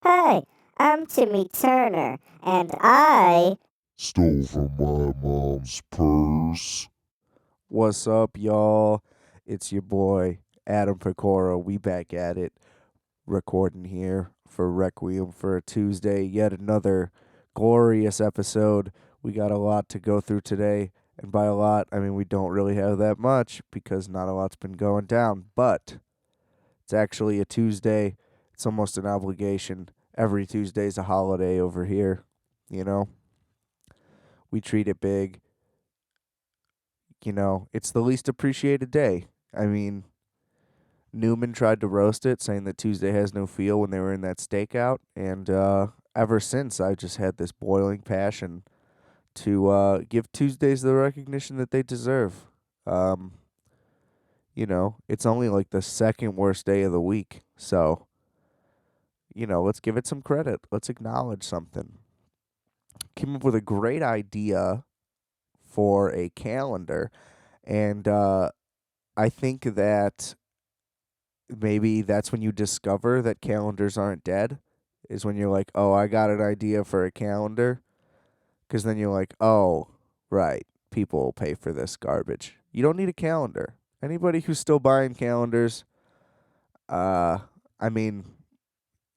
Hi, I'm Timmy Turner, and I Stole from my mom's purse. What's up, y'all? It's your boy Adam Pecora. We back at it, recording here for Requiem for a Tuesday. Yet another glorious episode. We got a lot to go through today, and by a lot, I mean we don't really have that much because not a lot's been going down. But it's actually a Tuesday. It's almost an obligation. Every Tuesday's a holiday over here. You know, we treat it big. It's the least appreciated day. I mean, Newman tried to roast it, saying that Tuesday has no feel when they were in that stakeout, and ever since I just had this boiling passion to give Tuesdays the recognition that they deserve. Um, it's only like the second worst day of the week, so let's give it some credit. Let's acknowledge something. Came up with a great idea for a calendar, and I think that maybe that's when you discover that calendars aren't dead, is when you're like, oh, I got an idea for a calendar. Because then you're like, oh, right, people will pay for this garbage. You don't need a calendar. Anybody who's still buying calendars, uh, I mean,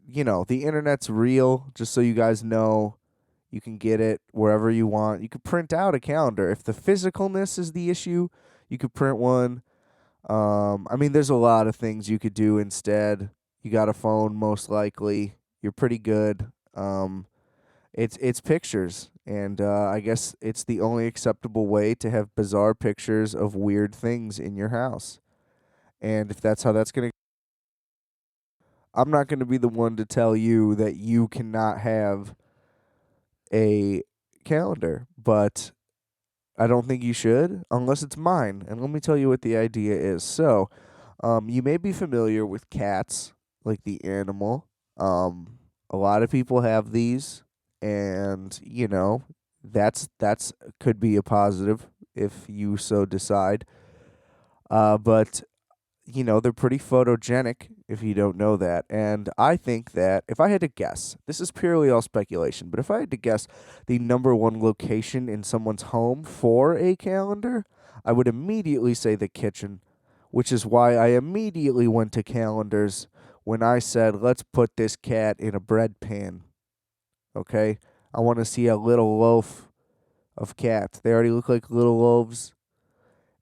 the internet's real, just so you guys know. You can get it wherever you want. You could print out a calendar. If the physicalness is the issue, you could print one. I mean, there's a lot of things you could do instead. You got a phone, most likely. You're pretty good. It's pictures, and I guess it's the only acceptable way to have bizarre pictures of weird things in your house. And if that's how that's gonna, I'm not gonna be the one to tell you that you cannot have a calendar, but I don't think you should unless it's mine. And let me tell you what the idea is. So, you may be familiar with cats, like the animal. A lot of people have these, and that's could be a positive if you so decide. But they're pretty photogenic if you don't know that. And I think that if I had to guess, this is purely all speculation, but if I had to guess the number one location in someone's home for a calendar, I would immediately say the kitchen, which is why I immediately went to calendars when I said, let's put this cat in a bread pan. Okay? I want to see a little loaf of cat. They already look like little loaves,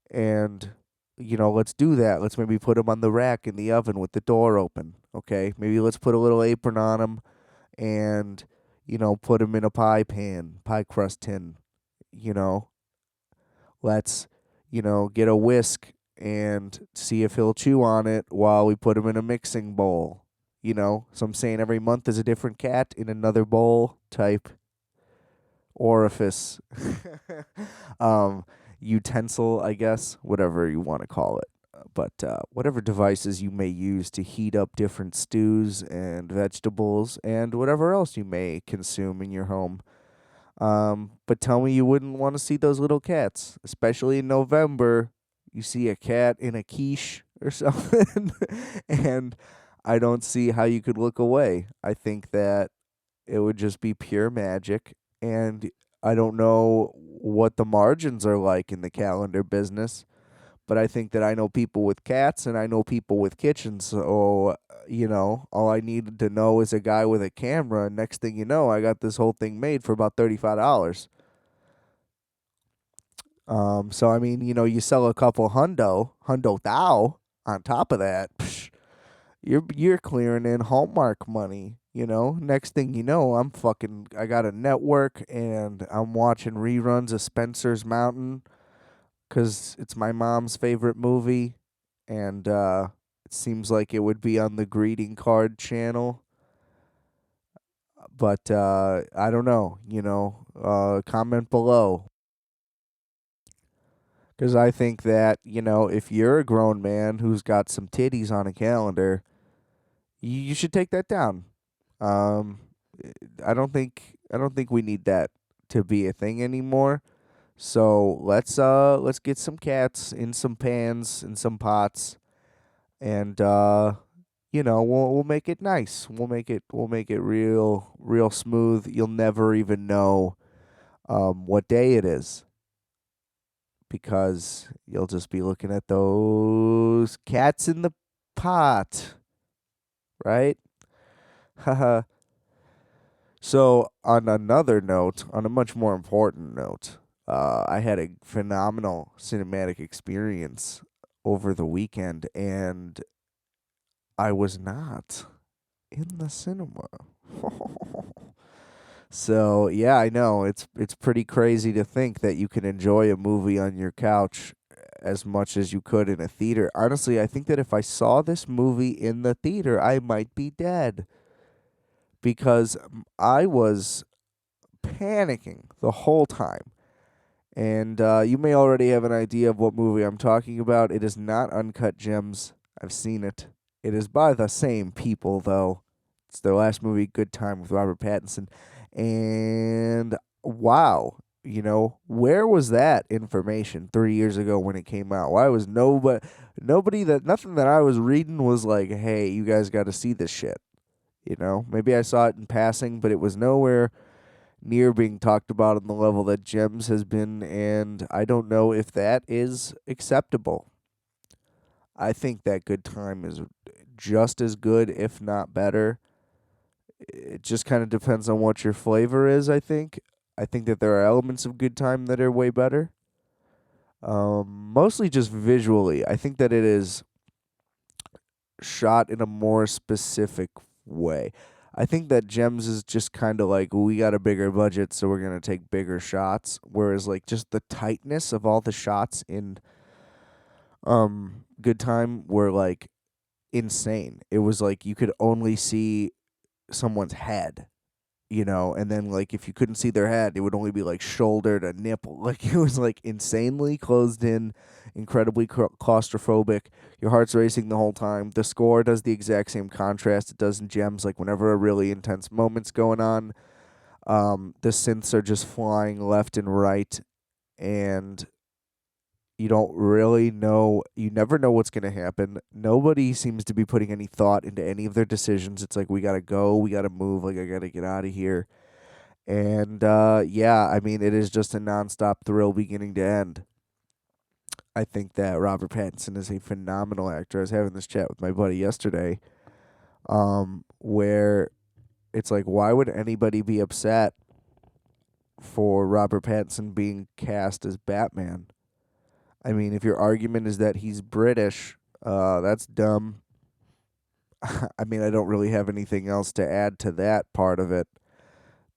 and let's do that. Let's maybe put them on the rack in the oven with the door open. Okay, maybe let's put a little apron on them, and put them in a pie crust tin. You know, let's get a whisk and see if he'll chew on it while we put him in a mixing bowl. So I'm saying every month is a different cat in another bowl type orifice. um, Utensil, I guess, whatever you want to call it. But whatever devices you may use to heat up different stews and vegetables and whatever else you may consume in your home. But tell me you wouldn't want to see those little cats, especially in November. You see a cat in a quiche or something, and I don't see how you could look away. I think that it would just be pure magic, and I don't know what the margins are like in the calendar business, but I think that I know people with cats and I know people with kitchens. So, all I needed to know is a guy with a camera. And next thing you know, I got this whole thing made for about $35. So I mean, you sell a couple hundo thou on top of that. You're clearing in Hallmark money. Next thing you know, I got a network and I'm watching reruns of Spencer's Mountain because it's my mom's favorite movie, and it seems like it would be on the greeting card channel. But I don't know. Comment below, because I think that if you're a grown man who's got some titties on a calendar, you should take that down. Um, I don't think we need that to be a thing anymore. So let's get some cats in some pans and some pots, and we'll make it nice. We'll make it real smooth. You'll never even know what day it is because you'll just be looking at those cats in the pot, right? Haha. So, on another note, on a much more important note, I had a phenomenal cinematic experience over the weekend, and I was not in the cinema. So, yeah, I know it's pretty crazy to think that you can enjoy a movie on your couch as much as you could in a theater. Honestly, I think that if I saw this movie in the theater, I might be dead because I was panicking the whole time. And you may already have an idea of what movie I'm talking about. It is not Uncut Gems. I've seen it. It is by the same people, though. It's their last movie, Good Time with Robert Pattinson. And wow, where was that information 3 years ago when it came out? Why was nothing that I was reading was like, hey, you guys got to see this shit. Maybe I saw it in passing, but it was nowhere near being talked about on the level that Gems has been, and I don't know if that is acceptable. I think that Good Time is just as good, if not better. It just kind of depends on what your flavor is, I think. I think that there are elements of Good Time that are way better. Mostly just visually. I think that it is shot in a more specific way. I think that Gems is just kind of like, we got a bigger budget, so we're going to take bigger shots. Whereas, like, just the tightness of all the shots in Good Time were, like, insane. It was like you could only see someone's head, and then, like, if you couldn't see their head, it would only be, like, shoulder to nipple. Like, it was, like, insanely closed in, incredibly claustrophobic. Your heart's racing the whole time. The score does the exact same contrast it does in Gems. Like, whenever a really intense moment's going on, the synths are just flying left and right, and you don't really know. You never know what's going to happen. Nobody seems to be putting any thought into any of their decisions. It's like, we got to go. We got to move. Like, I got to get out of here. And, yeah, I mean, it is just a nonstop thrill beginning to end. I think that Robert Pattinson is a phenomenal actor. I was having this chat with my buddy yesterday, where it's like, why would anybody be upset for Robert Pattinson being cast as Batman? I mean, if your argument is that he's British, that's dumb. I mean, I don't really have anything else to add to that part of it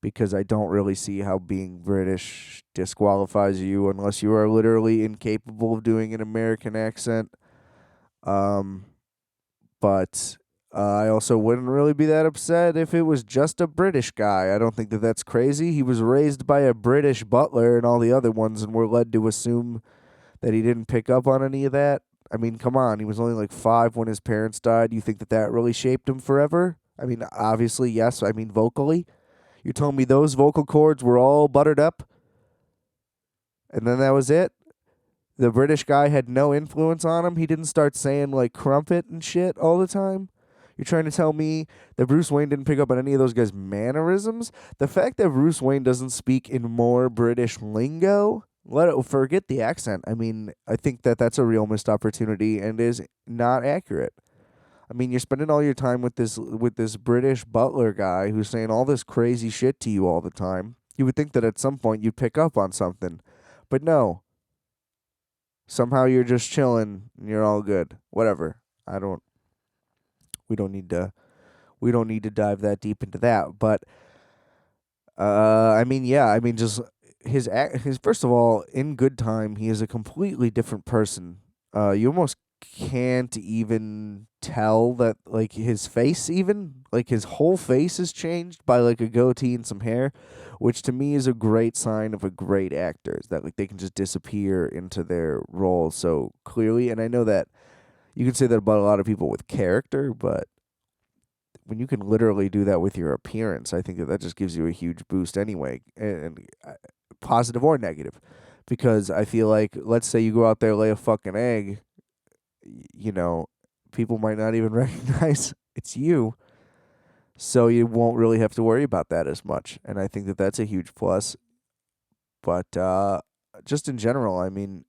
because I don't really see how being British disqualifies you unless you are literally incapable of doing an American accent. But I also wouldn't really be that upset if it was just a British guy. I don't think that that's crazy. He was raised by a British butler and all the other ones, and we're led to assume that he didn't pick up on any of that. I mean, come on. He was only like 5 when his parents died. You think that that really shaped him forever? I mean, obviously, yes. I mean, vocally. You told me those vocal cords were all buttered up, and then that was it? The British guy had no influence on him? He didn't start saying, like, crumpet and shit all the time? You're trying to tell me that Bruce Wayne didn't pick up on any of those guys' mannerisms? The fact that Bruce Wayne doesn't speak in more British lingo? Forget the accent. I mean, I think that that's a real missed opportunity and is not accurate. I mean, you're spending all your time with this British butler guy who's saying all this crazy shit to you all the time. You would think that at some point you'd pick up on something. But no. Somehow you're just chilling and you're all good. Whatever. We don't need to dive that deep into that. But I mean, yeah, I mean, just his first of all, in Good Time, he is a completely different person. You almost can't even tell that, like, his face, even like his whole face is changed by like a goatee and some hair, which to me is a great sign of a great actor, is that, like, they can just disappear into their role so clearly. And I know that you can say that about a lot of people with character, but when you can literally do that with your appearance, I think that just gives you a huge boost anyway, and positive or negative. Because I feel like, let's say you go out there, lay a fucking egg, people might not even recognize it's you. So you won't really have to worry about that as much. And I think that that's a huge plus. But just in general, I mean,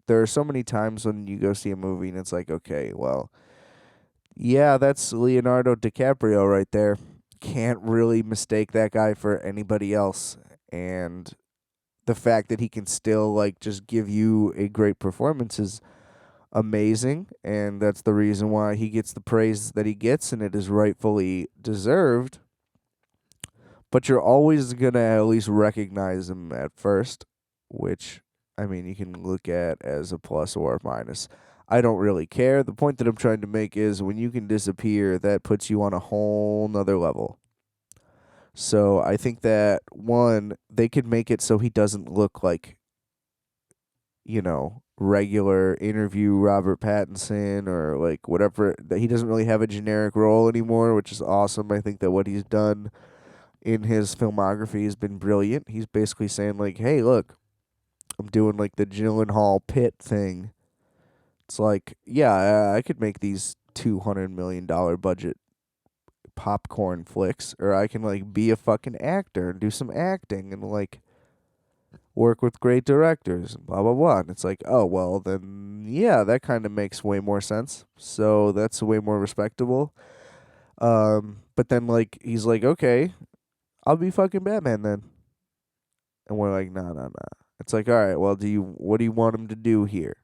there are so many times when you go see a movie and it's like, okay, well, yeah, that's Leonardo DiCaprio right there. Can't really mistake that guy for anybody else. And the fact that he can still like just give you a great performance is amazing, and that's the reason why he gets the praise that he gets, and it is rightfully deserved. But you're always gonna at least recognize him at first, which I mean you can look at as a plus or a minus. I don't really care. The point that I'm trying to make is when you can disappear, that puts you on a whole nother level. So I think that one, they could make it so he doesn't look like, regular interview Robert Pattinson or like whatever, that he doesn't really have a generic role anymore, which is awesome. I think that what he's done in his filmography has been brilliant. He's basically saying like, "Hey, look, I'm doing like the Gyllenhaal Pitt thing." It's like, yeah, I could make these $200 million budget popcorn flicks, or I can like be a fucking actor and do some acting and like work with great directors and blah blah blah. And it's like, oh well, then yeah, that kind of makes way more sense. So that's way more respectable. But then like he's like, okay, I'll be fucking Batman then, and we're like, no, no, no. It's like, all right, well, what do you want him to do here?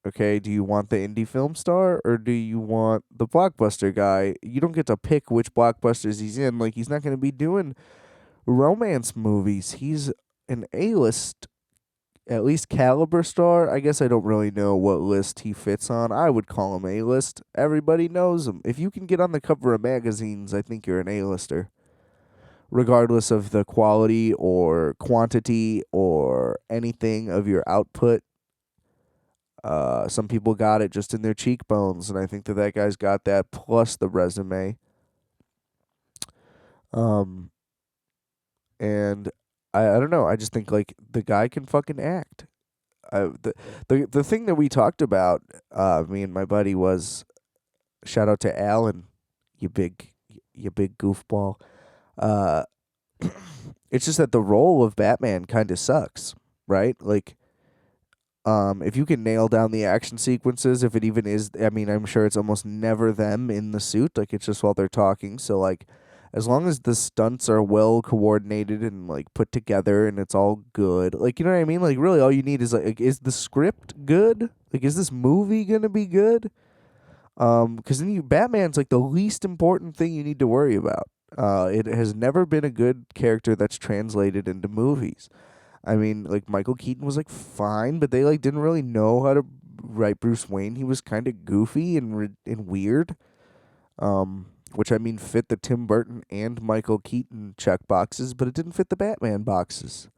Okay, do you want the indie film star or do you want the blockbuster guy? You don't get to pick which blockbusters he's in. Like he's not going to be doing romance movies. He's an A-list, at least caliber star. I guess I don't really know what list he fits on. I would call him A-list. Everybody knows him. If you can get on the cover of magazines, I think you're an A-lister. Regardless of the quality or quantity or anything of your output. Some people got it just in their cheekbones, and I think that guy's got that plus the resume. Um, and I don't know. I just think like the guy can fucking act. The thing that we talked about, me and my buddy, was shout out to Alan, you big goofball. Uh, it's just that the role of Batman kind of sucks, right? Like, if you can nail down the action sequences, if it even is, I mean, I'm sure it's almost never them in the suit. Like it's just while they're talking. So like, as long as the stunts are well coordinated and like put together and it's all good, like you know what I mean. Like really, all you need is like, is the script good? Like, is this movie gonna be good? Because then Batman's like the least important thing you need to worry about. It has never been a good character that's translated into movies. I mean, like Michael Keaton was like fine, but they like didn't really know how to write Bruce Wayne. He was kind of goofy and weird. Which I mean fit the Tim Burton and Michael Keaton check boxes, but it didn't fit the Batman boxes.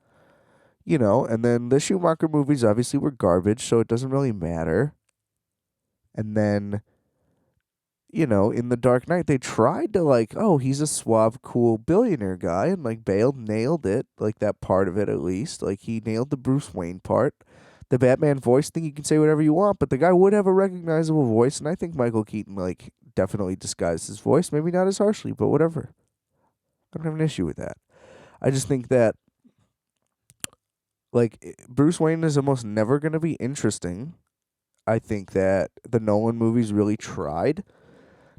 And then the Schumacher movies obviously were garbage, so it doesn't really matter. And then in The Dark Knight, they tried to like, oh, he's a suave, cool billionaire guy, and like Bale nailed it, like that part of it at least. Like he nailed the Bruce Wayne part. The Batman voice thing, you can say whatever you want, but the guy would have a recognizable voice, and I think Michael Keaton like definitely disguised his voice, maybe not as harshly, but whatever. I don't have an issue with that. I just think that like Bruce Wayne is almost never gonna be interesting. I think that the Nolan movies really tried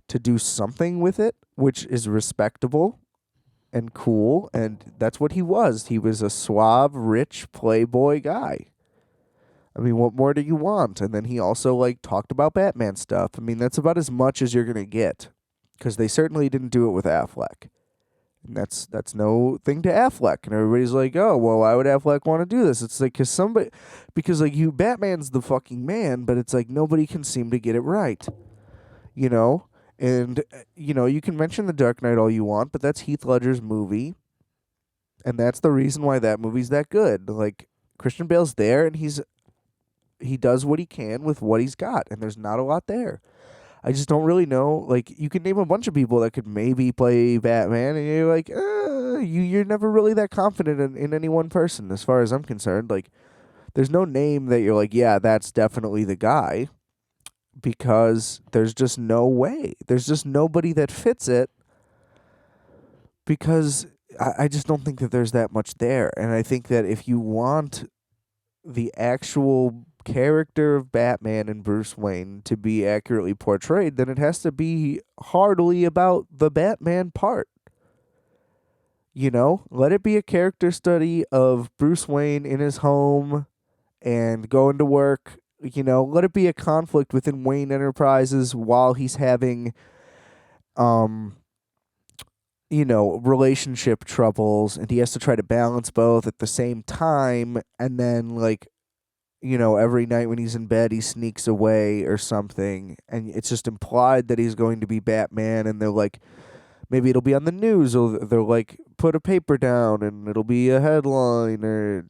to do something with it, which is respectable and cool, and that's what he was. He was a suave, rich playboy guy. I mean, what more do you want? And then he also like talked about Batman stuff. I mean, that's about as much as you're gonna get, because they certainly didn't do it with Affleck, and that's no thing to Affleck. And everybody's like, oh, well, why would Affleck want to do this? It's like because like Batman's the fucking man, but it's like nobody can seem to get it right, you know. And, you can mention The Dark Knight all you want, but that's Heath Ledger's movie. And that's the reason why that movie's that good. Like, Christian Bale's there, and he does what he can with what he's got, and there's not a lot there. I just don't really know. Like, you can name a bunch of people that could maybe play Batman, and you're like, you're never really that confident in any one person, as far as I'm concerned. Like, there's no name that you're like, yeah, that's definitely the guy. because there's just no way. There's just nobody that fits it because I just don't think that there's that much there. And I think that if you want the actual character of Batman and Bruce Wayne to be accurately portrayed, then it has to be heartily about the Batman part. You know, let it be a character study of Bruce Wayne in his home and going to work. You know, let it be a conflict within Wayne Enterprises while he's having, um, relationship troubles, and he has to try to balance both at the same time. And then, like, every night when he's in bed, he sneaks away or something, and it's just implied that he's going to be Batman. And they're like, maybe it'll be on the news, or they'll like put a paper down and it'll be a headline, or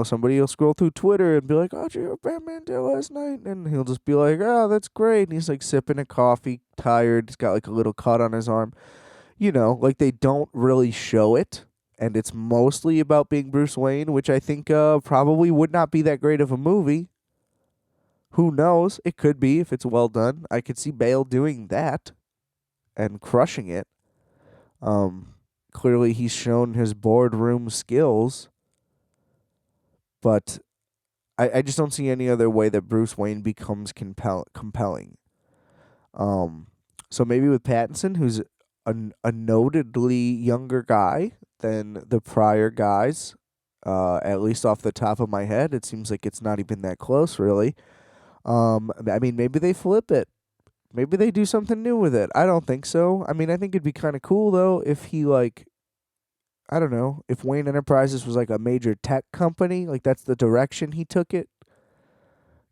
somebody will scroll through Twitter and be like, "Oh, did you hear what Batman did last night?" And he'll just be like, "Oh, that's great." And he's like sipping a coffee, tired. He's got like a little cut on his arm. Like they don't really show it, and it's mostly about being Bruce Wayne, which I think probably would not be that great of a movie. Who knows? It could be if it's well done. I could see Bale doing that and crushing it. Clearly he's shown his boardroom skills, but I just don't see any other way that Bruce Wayne becomes compelling. So maybe with Pattinson, who's a notedly younger guy than the prior guys, at least off the top of my head, it seems like it's not even that close, really. I mean, maybe they flip it. Maybe they do something new with it. I don't think so. I mean, I think it'd be kind of cool, though, if he, like, I don't know, if Wayne Enterprises was, like, a major tech company. Like, that's the direction he took it.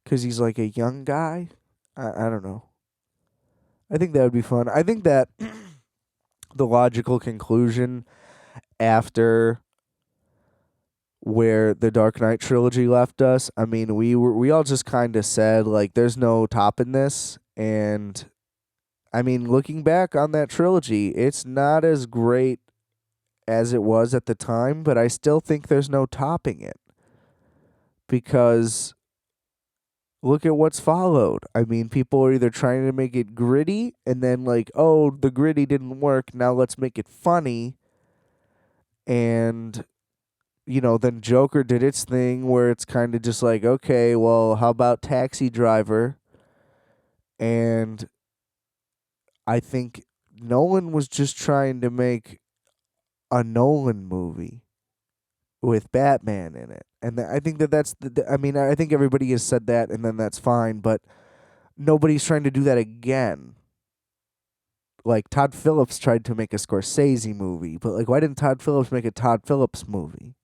Because he's, like, a young guy. I don't know. I think that would be fun. I think that the logical conclusion after where the Dark Knight trilogy left us, I mean, we all just kind of said, like, there's no topping this. And I mean, looking back on that trilogy, it's not as great as it was at the time, but I still think there's no topping it. Because look at what's followed. I mean, people are either trying to make it gritty and then like, oh, the gritty didn't work, now let's make it funny. And then Joker did its thing where it's kind of just like, okay, well, how about Taxi Driver? And I think Nolan was just trying to make a Nolan movie with Batman in it. And I think that's I mean, I think everybody has said that, and then that's fine, but nobody's trying to do that again. Like, Todd Phillips tried to make a Scorsese movie, but, like, why didn't Todd Phillips make a Todd Phillips movie?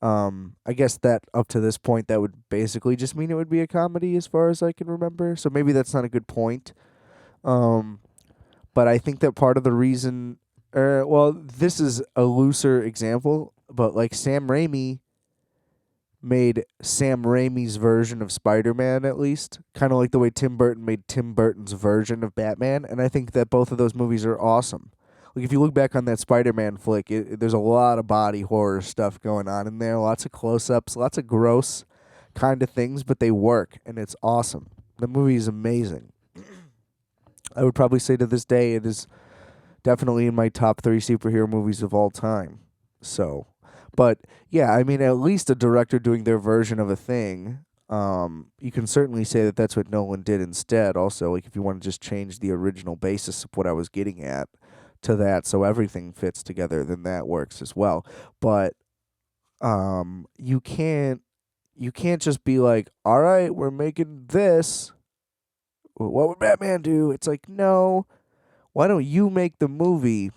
I guess that up to this point, that would basically just mean it would be a comedy as far as I can remember. So maybe that's not a good point. But I think that part of the reason, well, this is a looser example, but like Sam Raimi made Sam Raimi's version of Spider-Man, at least, kind of like the way Tim Burton made Tim Burton's version of Batman. And I think that both of those movies are awesome. Like, if you look back on that Spider-Man flick, there's a lot of body horror stuff going on in there, lots of close-ups, lots of gross kind of things, but they work, and it's awesome. The movie is amazing. I would probably say to this day it is definitely in my top 3 superhero movies of all time. So, but yeah, I mean, at least a director doing their version of a thing. You can certainly say that that's what Nolan did instead. Also, like, if you want to just change the original basis of what I was getting at to that, so everything fits together, then that works as well. But you can't just be like, all right, we're making this. What would Batman do? It's like, no. Why don't you make the movie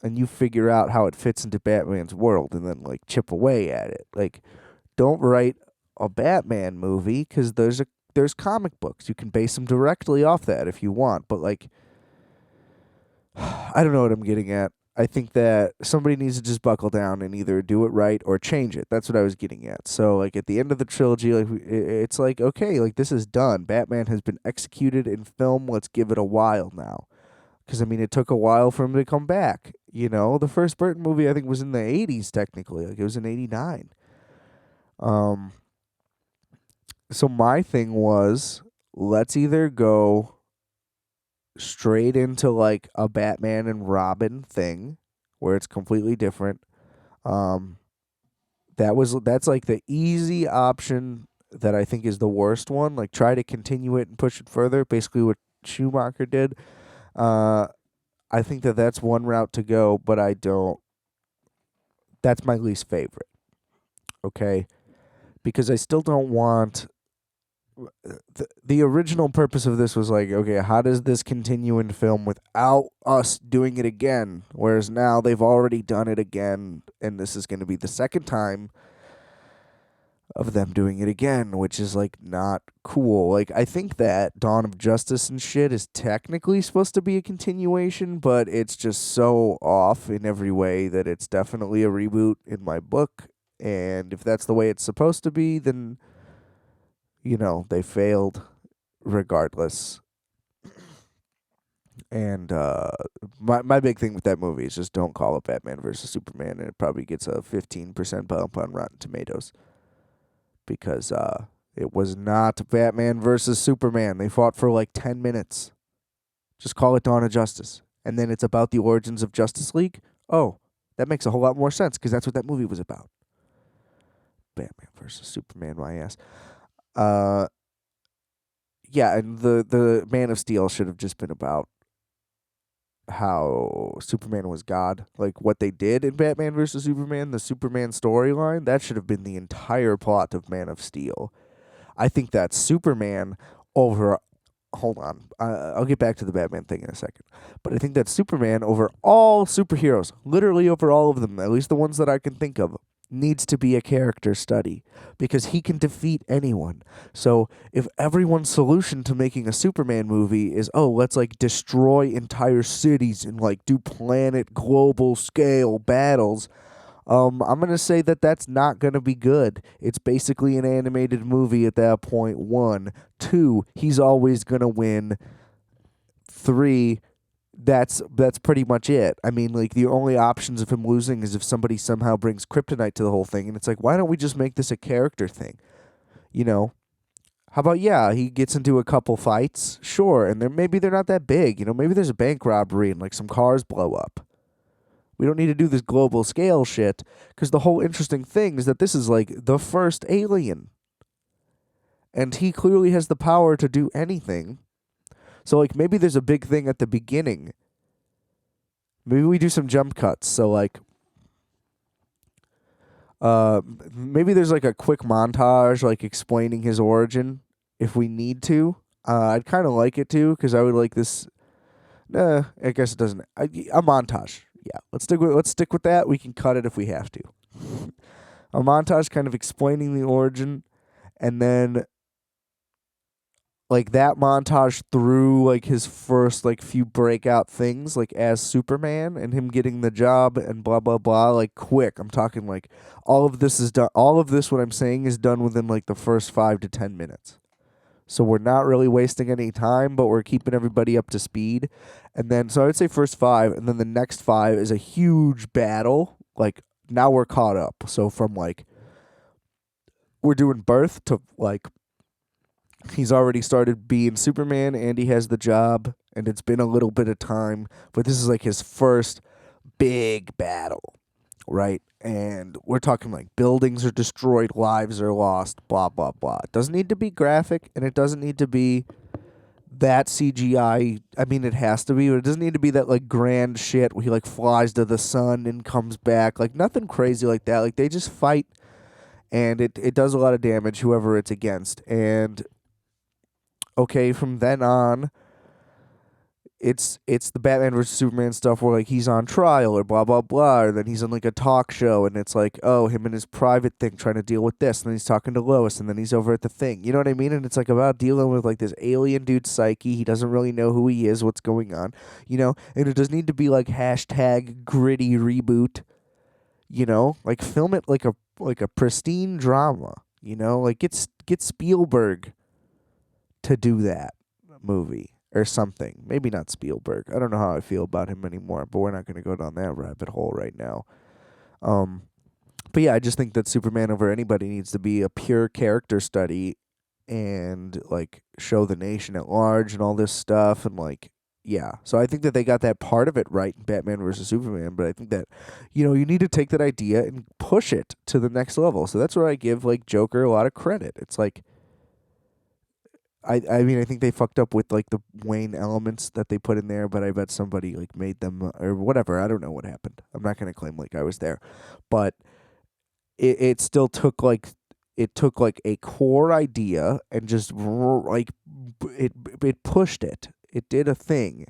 and you figure out how it fits into Batman's world and then, like, chip away at it? Like, don't write a Batman movie because there's comic books. You can base them directly off that if you want. But, like, I don't know what I'm getting at. I think that somebody needs to just buckle down and either do it right or change it. That's what I was getting at. So, like, at the end of the trilogy, like, it's like, okay, like, this is done. Batman has been executed in film. Let's give it a while now. Because, I mean, it took a while for him to come back. The first Burton movie, I think, was in the 80s, technically. Like, it was in 89. So my thing was, let's either go straight into like a Batman and Robin thing where it's completely different. That's like the easy option that I think is the worst one. Like try to continue it and push it further, basically what Schumacher did. I think that's one route to go, but I don't. That's my least favorite. Okay, because I still don't want. The original purpose of this was like, okay, how does this continue in film without us doing it again? Whereas now they've already done it again, and this is going to be the second time of them doing it again, which is like not cool. Like I think that Dawn of Justice and shit is technically supposed to be a continuation, but it's just so off in every way that it's definitely a reboot in my book. And if that's the way it's supposed to be, then they failed regardless. And my big thing with that movie is just don't call it Batman versus Superman, and it probably gets a 15% bump on Rotten Tomatoes. Because it was not Batman versus Superman. They fought for like 10 minutes. Just call it Dawn of Justice. And then it's about the origins of Justice League. Oh, that makes a whole lot more sense because that's what that movie was about. Batman versus Superman, my ass. Yeah, and the Man of Steel should have just been about how Superman was God. Like what they did in Batman versus Superman, the Superman storyline, that should have been the entire plot of Man of Steel. I think that Superman over. Hold on. I'll get back to the Batman thing in a second. But I think that Superman over all superheroes, literally over all of them, at least the ones that I can think of, needs to be a character study because he can defeat anyone. So if everyone's solution to making a Superman movie is, let's like destroy entire cities and like do planet global scale battles, I'm going to say that that's not going to be good. It's basically an animated movie at that point. 1. 2, he's always going to win. 3, that's pretty much it. I mean, like, the only options of him losing is if somebody somehow brings kryptonite to the whole thing. And it's like, why don't we just make this a character thing? How about, he gets into a couple fights? Sure. And maybe they're not that big. Maybe there's a bank robbery and, like, some cars blow up. We don't need to do this global scale shit because the whole interesting thing is that this is like the first alien. And he clearly has the power to do anything. So like maybe there's a big thing at the beginning. Maybe we do some jump cuts. So like maybe there's like a quick montage like explaining his origin if we need to. I'd kind of like it too because I would like this. I guess it doesn't. A montage. Yeah, let's stick with that. We can cut it if we have to. A montage kind of explaining the origin, and then like that montage through like his first like few breakout things like as Superman and him getting the job and blah blah blah, like quick. I'm talking like all of this is done. All of this what I'm saying is done within like the first 5 to 10 minutes. So we're not really wasting any time, but we're keeping everybody up to speed. And then, so I would say first 5, and then the next 5 is a huge battle. Like, now we're caught up. So from, like, we're doing birth to, like, he's already started being Superman, and he has the job, and it's been a little bit of time. But this is, like, his first big battle, right? And we're talking like buildings are destroyed, lives are lost, blah, blah, blah. It doesn't need to be graphic, and it doesn't need to be that CGI. I mean, it has to be, but it doesn't need to be that like grand shit where he like flies to the sun and comes back. Like nothing crazy like that. Like they just fight, and it does a lot of damage, whoever it's against. And okay, from then on, it's the Batman versus Superman stuff where like he's on trial or blah blah blah, or then he's on like a talk show and it's like, him and his private thing trying to deal with this, and then he's talking to Lois, and then he's over at the thing. You know what I mean? And it's like about dealing with like this alien dude's psyche. He doesn't really know who he is, what's going on, and it doesn't need to be like hashtag gritty reboot. Like film it like a pristine drama. Like get Spielberg to do that movie. Or something. Maybe not Spielberg. I don't know how I feel about him anymore, but we're not going to go down that rabbit hole right now. But yeah, I just think that Superman over anybody needs to be a pure character study, and like show the nation at large and all this stuff, and like, yeah. So I think that they got that part of it right in Batman versus Superman, but I think that, you need to take that idea and push it to the next level. So that's where I give like Joker a lot of credit. It's like, I mean, I think they fucked up with like the Wayne elements that they put in there, but I bet somebody like made them or whatever. I don't know what happened. I'm not gonna claim like I was there, but it still took like a core idea and just like it pushed it. It did a thing,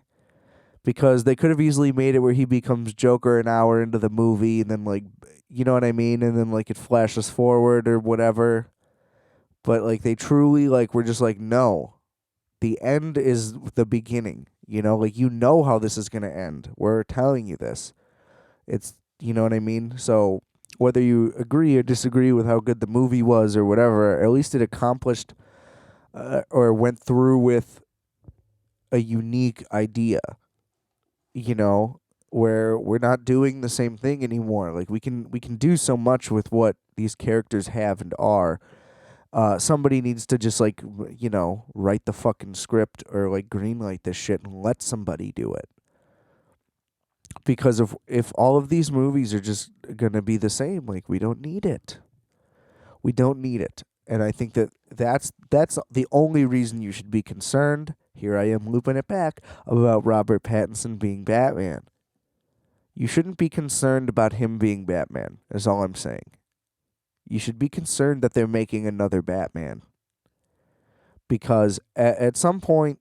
because they could have easily made it where he becomes Joker an hour into the movie, and then like, you know what I mean, and then like it flashes forward or whatever. But like they truly like were just like, no, the end is the beginning. Like how this is gonna end. We're telling you this. It's, you know what I mean. So whether you agree or disagree with how good the movie was or whatever, at least it accomplished or went through with a unique idea. Where we're not doing the same thing anymore. Like we can do so much with what these characters have and are. Somebody needs to just like, write the fucking script or like greenlight this shit and let somebody do it. Because if all of these movies are just gonna be the same, like we don't need it. We don't need it. And I think that's the only reason you should be concerned. Here I am looping it back about Robert Pattinson being Batman. You shouldn't be concerned about him being Batman, is all I'm saying. You should be concerned that they're making another Batman. Because at some point,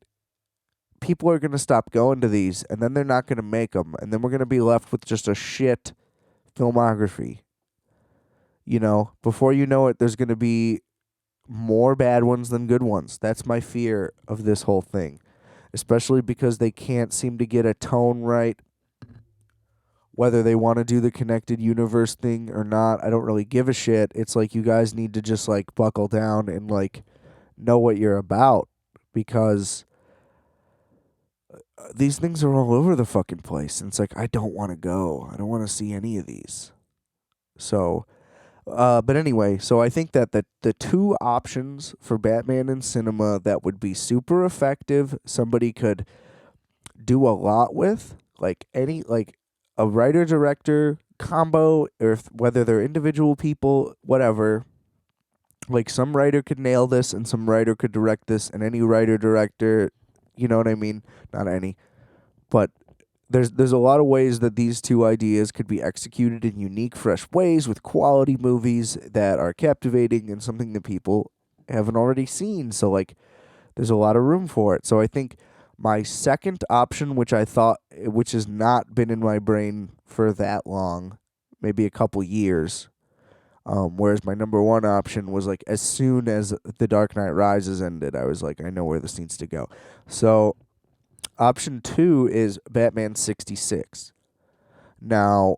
people are going to stop going to these, and then they're not going to make them, and then we're going to be left with just a shit filmography. Before you know it, there's going to be more bad ones than good ones. That's my fear of this whole thing. Especially because they can't seem to get a tone right. Whether they want to do the connected universe thing or not, I don't really give a shit. It's like you guys need to just like buckle down and like know what you're about, because these things are all over the fucking place. And it's like, I don't want to go. I don't want to see any of these. So, but anyway, so I think that the two options for Batman in cinema that would be super effective, somebody could do a lot with, like a writer-director combo, or whether they're individual people, whatever. Like some writer could nail this and some writer could direct this, and any writer-director, you know what I mean? Not any. But there's a lot of ways that these two ideas could be executed in unique, fresh ways with quality movies that are captivating and something that people haven't already seen. So, like, there's a lot of room for it. So I think my second option, which has not been in my brain for that long, maybe a couple years, whereas my number one option was like as soon as The Dark Knight Rises ended, I was like, I know where this needs to go. So option 2 is Batman 66. Now,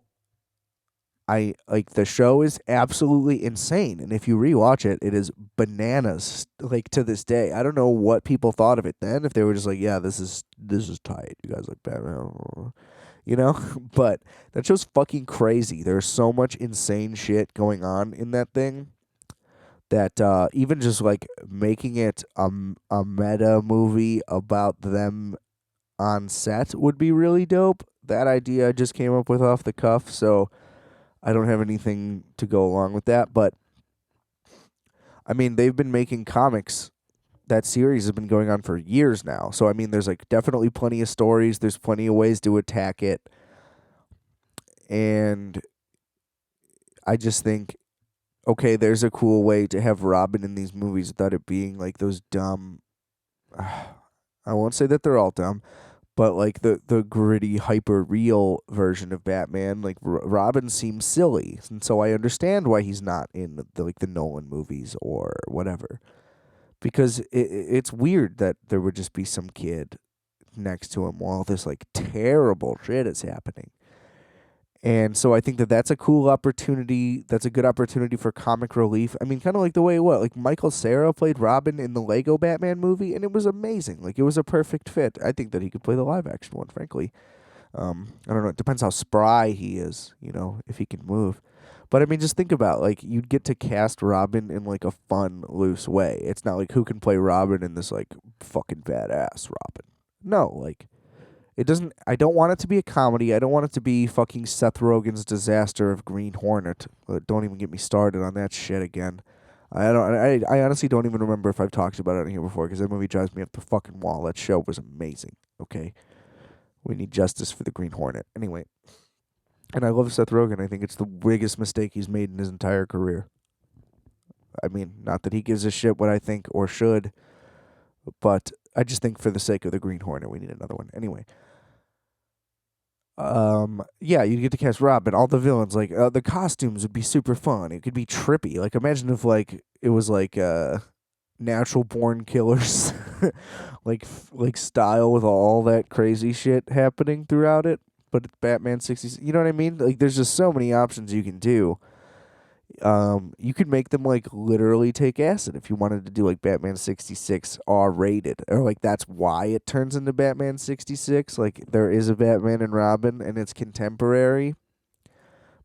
I like the show is absolutely insane, and if you rewatch it, it is bananas. Like to this day, I don't know what people thought of it then. If they were just like, "Yeah, this is tight," you guys like Batman, But that show's fucking crazy. There's so much insane shit going on in that thing that even just like making it a meta movie about them on set would be really dope. That idea I just came up with off the cuff, so I don't have anything to go along with that. But I mean, they've been making comics. That series has been going on for years now. So I mean, there's like definitely plenty of stories. There's plenty of ways to attack it. And I just think, okay, there's a cool way to have Robin in these movies without it being like those dumb. I won't say that they're all dumb, but like the gritty, hyper real version of Batman, like Robin seems silly, and so I understand why he's not in the Nolan movies or whatever, because it's weird that there would just be some kid next to him while this like terrible shit is happening. And so I think that that's a cool opportunity. That's a good opportunity for comic relief. I mean, kind of like the way like Michael Cera played Robin in the Lego Batman movie, and it was amazing. Like it was a perfect fit. I think that he could play the live action one, frankly. I don't know. It depends how spry he is, if he can move. But I mean, just think about like you'd get to cast Robin in like a fun, loose way. It's not like who can play Robin in this like fucking badass Robin. No, like it doesn't. I don't want it to be a comedy. I don't want it to be fucking Seth Rogen's disaster of Green Hornet. Don't even get me started on that shit again. I don't. I honestly don't even remember if I've talked about it on here before because that movie drives me up the fucking wall. That show was amazing. Okay, we need justice for the Green Hornet. Anyway, and I love Seth Rogen. I think it's the biggest mistake he's made in his entire career. I mean, not that he gives a shit what I think or should, but I just think for the sake of the Green Hornet, we need another one. Anyway. Yeah, you'd get to cast Robin. All the villains, like the costumes would be super fun. It could be trippy. Like imagine if like it was like natural born killers, like style with all that crazy shit happening throughout it. But it's Batman 60s. You know what I mean? Like there's just so many options you can do. You could make them like literally take acid if you wanted to do like Batman 66 R rated, or like that's why it turns into Batman 66. Like there is a Batman and Robin and it's contemporary,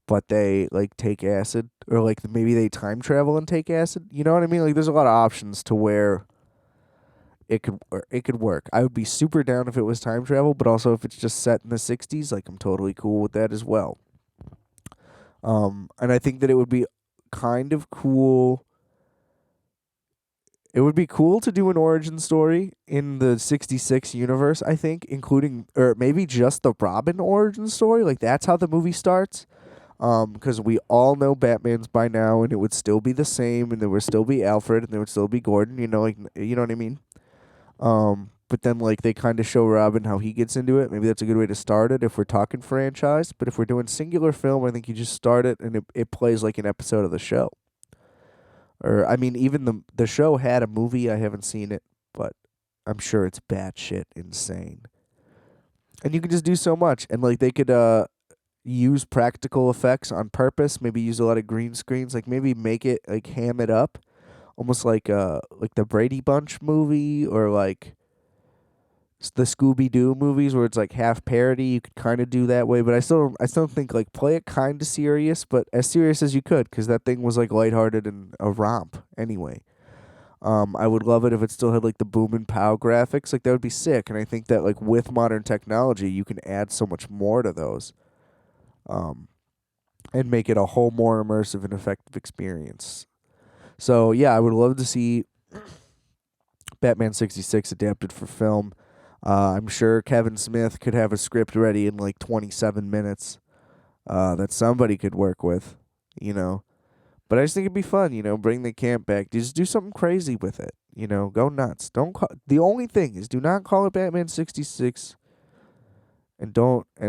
but they like take acid, or like maybe they time travel and take acid. You know what I mean? Like there's a lot of options to where it could work. I would be super down if it was time travel, but also if it's just set in the 60s, like I'm totally cool with that as well. And I think that it would be kind of cool. It would be cool to do an origin story in the 66 universe, I think, including, or maybe just the Robin origin story. Like, that's how the movie starts. Because we all know Batman's by now, and it would still be the same, and there would still be Alfred, and there would still be Gordon, like, you know what I mean? But then, like, they kind of show Robin how he gets into it. Maybe that's a good way to start it if we're talking franchise. But if we're doing singular film, I think you just start it and it plays like an episode of the show. Or, I mean, even the show had a movie. I haven't seen it, but I'm sure it's batshit insane. And you can just do so much. And, like, they could use practical effects on purpose. Maybe use a lot of green screens. Like, maybe make it, like, ham it up. Almost like the Brady Bunch movie, or, like, the Scooby-Doo movies where it's like half parody. You could kind of do that way, but I still think like play it kind of serious, but as serious as you could, because that thing was like lighthearted and a romp anyway. I would love it if it still had like the boom and pow graphics. Like that would be sick, and I think that like with modern technology, you can add so much more to those, and make it a whole more immersive and effective experience. So yeah, I would love to see Batman 66 adapted for film. I'm sure Kevin Smith could have a script ready in like 27 minutes that somebody could work with, But I just think it'd be fun, bring the camp back. Just do something crazy with it, go nuts. The only thing is do not call it Batman 66 and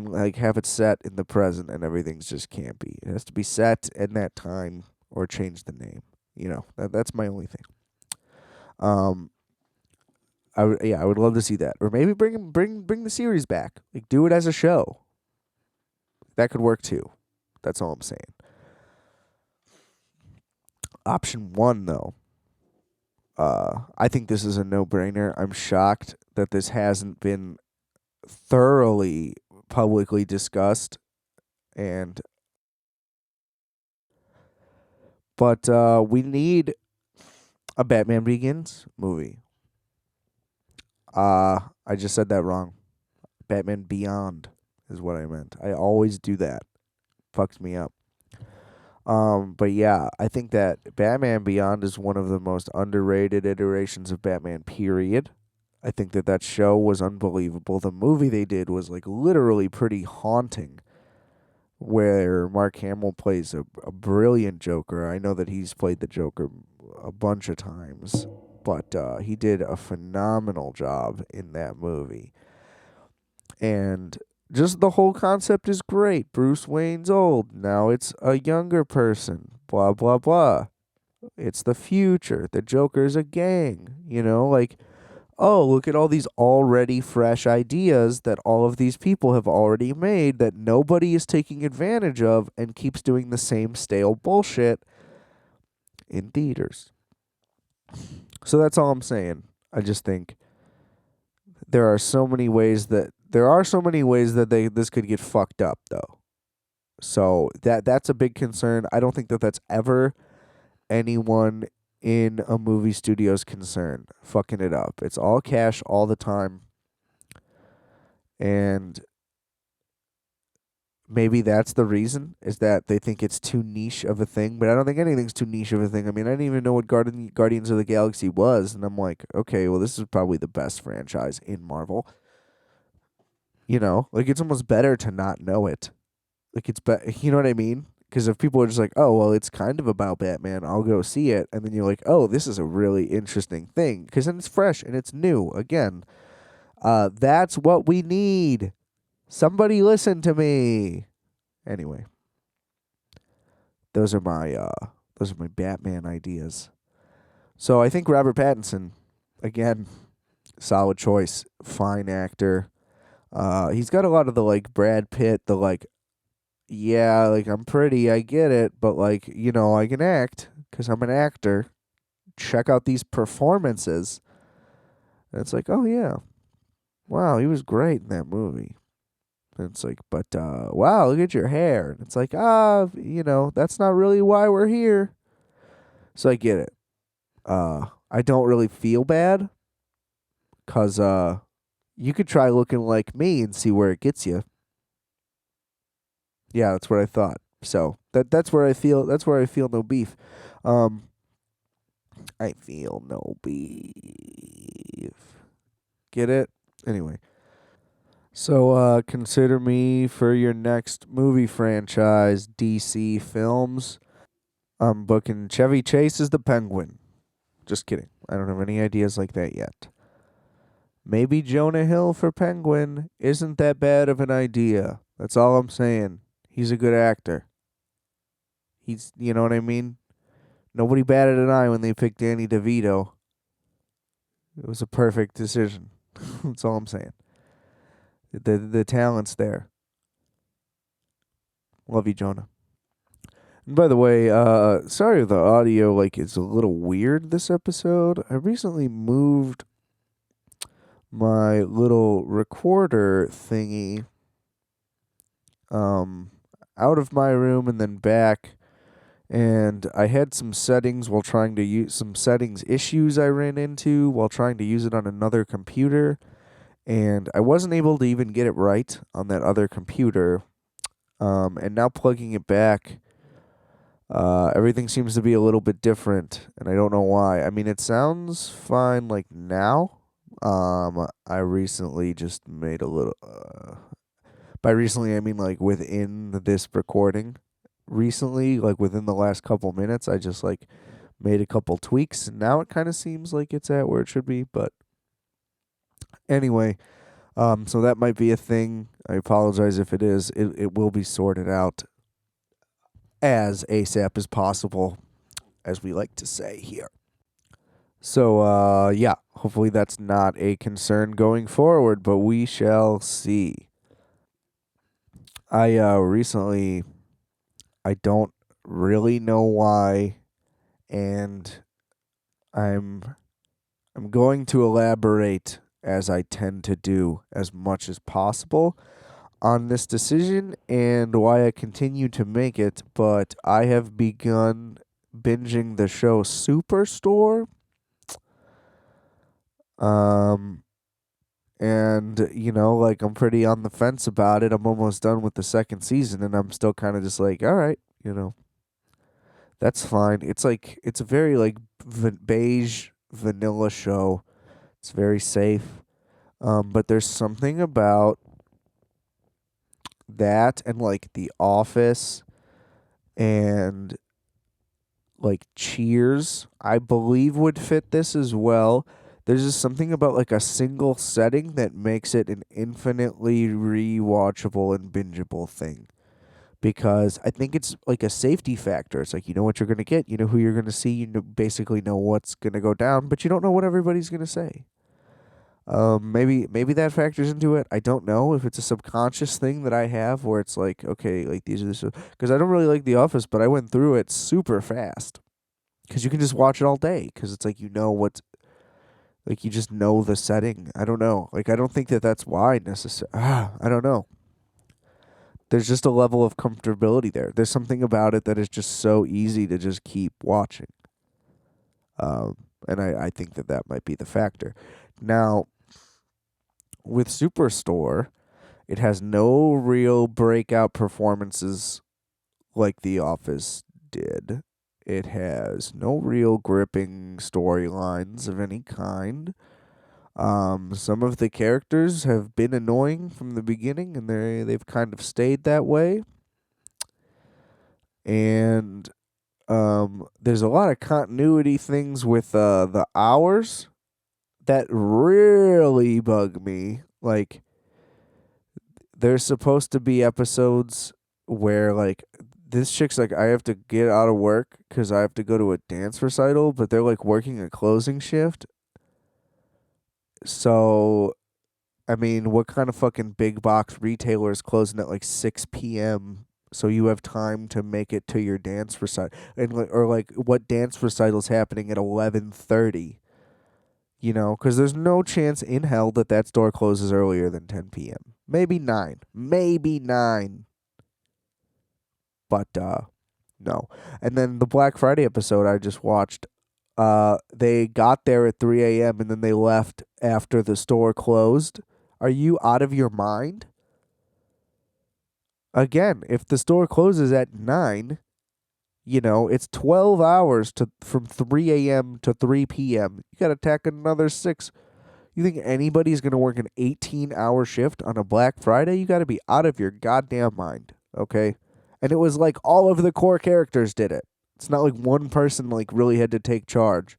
like have it set in the present and everything's just campy. It has to be set in that time or change the name. That's my only thing. I would love to see that, or maybe bring the series back. Like do it as a show. That could work too. That's all I'm saying. Option 1 though. I think this is a no-brainer. I'm shocked that this hasn't been thoroughly publicly discussed, but we need a Batman Begins movie. I just said that wrong. Batman Beyond is what I meant. I always do that. Fucks me up. But yeah, I think that Batman Beyond is one of the most underrated iterations of Batman, period. I think that show was unbelievable. The movie they did was like literally pretty haunting, where Mark Hamill plays a brilliant Joker. I know that he's played the Joker a bunch of times, but he did a phenomenal job in that movie. And just the whole concept is great. Bruce Wayne's old. Now it's a younger person. Blah, blah, blah. It's the future. The Joker's a gang. Like, oh, look at all these already fresh ideas that all of these people have already made that nobody is taking advantage of and keeps doing the same stale bullshit in theaters. So that's all I'm saying. I just think there are so many ways that there are so many ways that this could get fucked up though. So that's a big concern. I don't think that that's ever anyone in a movie studio's concern fucking it up. It's all cash all the time. And maybe that's the reason, is that they think it's too niche of a thing, but I don't think anything's too niche of a thing. I mean, I didn't even know what Guardians of the Galaxy was, and I'm like, okay, well, this is probably the best franchise in Marvel. You know, like, it's almost better to not know it. Like, you know what I mean? Because if people are just like, oh, well, it's kind of about Batman, I'll go see it, and then you're like, oh, this is a really interesting thing, because then it's fresh and it's new. Again, that's what we need. Somebody listen to me. Anyway, those are my Batman ideas. So I think Robert Pattinson, again, solid choice, fine actor. He's got a lot of the like Brad Pitt, the like, yeah, like I'm pretty, I get it, but like, you know, I can act because I'm an actor. Check out these performances. And it's like, oh yeah, wow, he was great in that movie. And it's like, but wow, look at your hair. And it's like, you know, that's not really why we're here. So I get it. I don't really feel bad, cause you could try looking like me and see where it gets you. Yeah, that's what I thought. So that's where I feel. That's where I feel no beef. Um, I feel no beef. Get it? Anyway. So consider me for your next movie franchise, DC Films. I'm booking Chevy Chase as the Penguin. Just kidding. I don't have any ideas like that yet. Maybe Jonah Hill for Penguin isn't that bad of an idea. That's all I'm saying. He's a good actor. You know what I mean? Nobody batted an eye when they picked Danny DeVito. It was a perfect decision. That's all I'm saying. The talent's there. Love you, Jonah. And by the way, sorry if the audio like is a little weird this episode. I recently moved my little recorder thingy out of my room and then back, and I had some settings while trying to use some settings issues I ran into while trying to use it on another computer, and I wasn't able to even get it right on that other computer. And now plugging it back, everything seems to be a little bit different, and I don't know why. I mean, it sounds fine like now. I recently just made a little. By recently, I mean like within this recording. Recently, like within the last couple minutes, I just like made a couple tweaks, and now it kind of seems like it's at where it should be. But anyway, so that might be a thing. I apologize if it is. It will be sorted out as ASAP as possible, as we like to say here. So, yeah, hopefully that's not a concern going forward, but we shall see. I recently, I don't really know why, and I'm I'm going to elaborate, as I tend to do, as much as possible on this decision and why I continue to make it, but I have begun binging the show Superstore. Um and you know, like I'm pretty on the fence about it. I'm almost done with the second season and I'm still kind of just like, all right, you know, that's fine. It's a very like beige vanilla show. It's very safe. But there's something about that and like The Office and like Cheers, I believe would fit this as well. There's just something about like a single setting that makes it an infinitely rewatchable and bingeable thing. Because I think it's like a safety factor. It's like you know what you're gonna get, you know who you're gonna see, basically know what's gonna go down, but you don't know what everybody's gonna say. Maybe that factors into it. I don't know if it's a subconscious thing that I have where it's like, okay, like these are the because I don't really like The Office, but I went through it super fast because you can just watch it all day because it's like you know what's Like, you just know the setting. I don't know. Like, I don't think that that's why necessarily. I don't know. There's just a level of comfortability there. There's something about it that is just so easy to just keep watching. And I think that that might be the factor. Now, with Superstore, it has no real breakout performances like The Office did. It has no real gripping storylines of any kind. Some of the characters have been annoying from the beginning, and they've kind of stayed that way. And there's a lot of continuity things with the hours that really bug me. Like, there's supposed to be episodes where, like, this chick's like, I have to get out of work because I have to go to a dance recital, but they're like working a closing shift. So, I mean, what kind of fucking big box retailer is closing at like 6 p.m. so you have time to make it to your dance recital? And or like, what dance recital's happening at 11:30? You know, because there's no chance in hell that that store closes earlier than 10 p.m. Maybe 9. Maybe 9. But no. And then the Black Friday episode I just watched, they got there at 3 a.m. and then they left after the store closed. Are you out of your mind? Again, if the store closes at 9, you know, it's 12 hours from 3 a.m. to 3 p.m. You got to tack another 6. You think anybody's going to work an 18-hour shift on a Black Friday? You got to be out of your goddamn mind, okay? And it was like all of the core characters did it. It's not like one person like really had to take charge.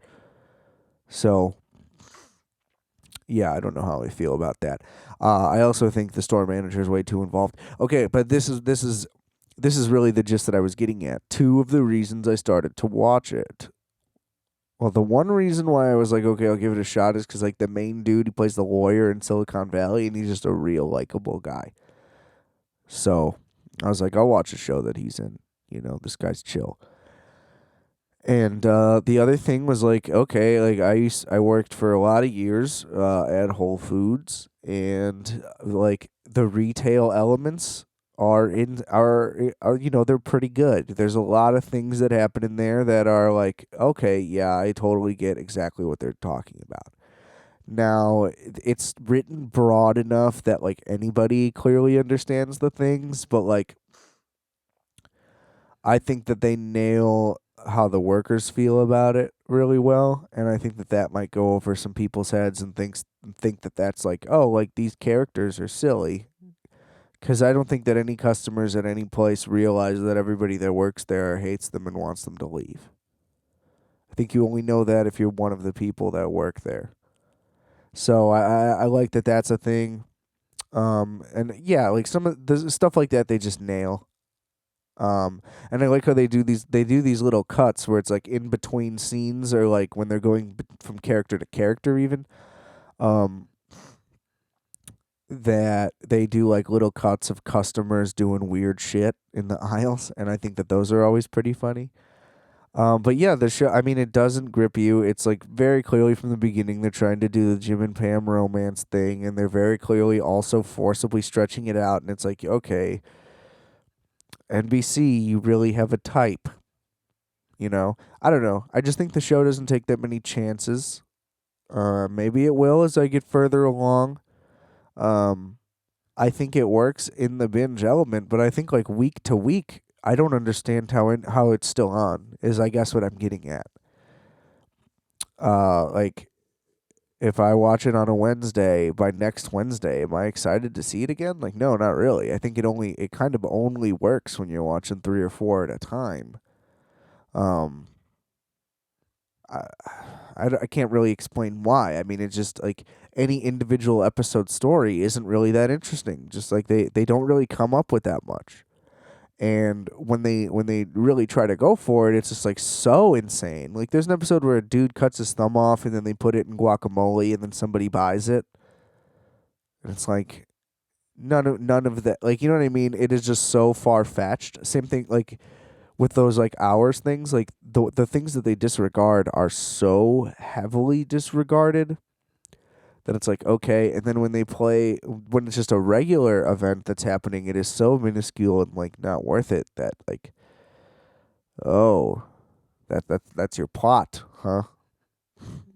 So, yeah, I don't know how I feel about that. I also think the store manager is way too involved. Okay, but this is really the gist that I was getting at. 2 of the reasons I started to watch it. Well, the one reason why I was like, okay, I'll give it a shot is because, like, the main dude, he plays the lawyer in Silicon Valley, and he's just a real likable guy. So I was like, I'll watch a show that he's in. You know, this guy's chill. And the other thing was like, okay, like I worked for a lot of years at Whole Foods, and like the retail elements are you know, they're pretty good. There's a lot of things that happen in there that are like, okay, yeah, I totally get exactly what they're talking about. Now, it's written broad enough that like anybody clearly understands the things, but like I think that they nail how the workers feel about it really well, and I think that that might go over some people's heads and think that that's like, oh, like these characters are silly. Because I don't think that any customers at any place realize that everybody that works there hates them and wants them to leave. I think you only know that if you're one of the people that work there. So I like that that's a thing. And yeah, like some of the stuff like that they just nail. And I like how they do these little cuts where it's like in between scenes, or like when they're going from character to character even. That they do like little cuts of customers doing weird shit in the aisles, and I think that those are always pretty funny. But yeah, the show, I mean, it doesn't grip you. It's like very clearly from the beginning they're trying to do the Jim and Pam romance thing, and they're very clearly also forcibly stretching it out, and it's like, okay, NBC, you really have a type. You know? I don't know. I just think the show doesn't take that many chances. Maybe it will as I get further along. I think it works in the binge element, but I think like week to week, I don't understand how it's still on. Is I guess what I'm getting at. Like if I watch it on a Wednesday, by next Wednesday, am I excited to see it again? Like, no, not really. I think it kind of only works when you're watching 3 or 4 at a time. I can't really explain why. I mean, it's just like any individual episode story isn't really that interesting. Just like they don't really come up with that much. And when they really try to go for it, it's just like so insane. Like there's an episode where a dude cuts his thumb off and then they put it in guacamole and then somebody buys it. And it's like none of that, like, you know what I mean? It is just so far fetched. Same thing like with those like hours things, like the things that they disregard are so heavily disregarded. that it's like, okay. And then when when it's just a regular event that's happening, it is so minuscule and like not worth it that like, oh, that's your plot, huh?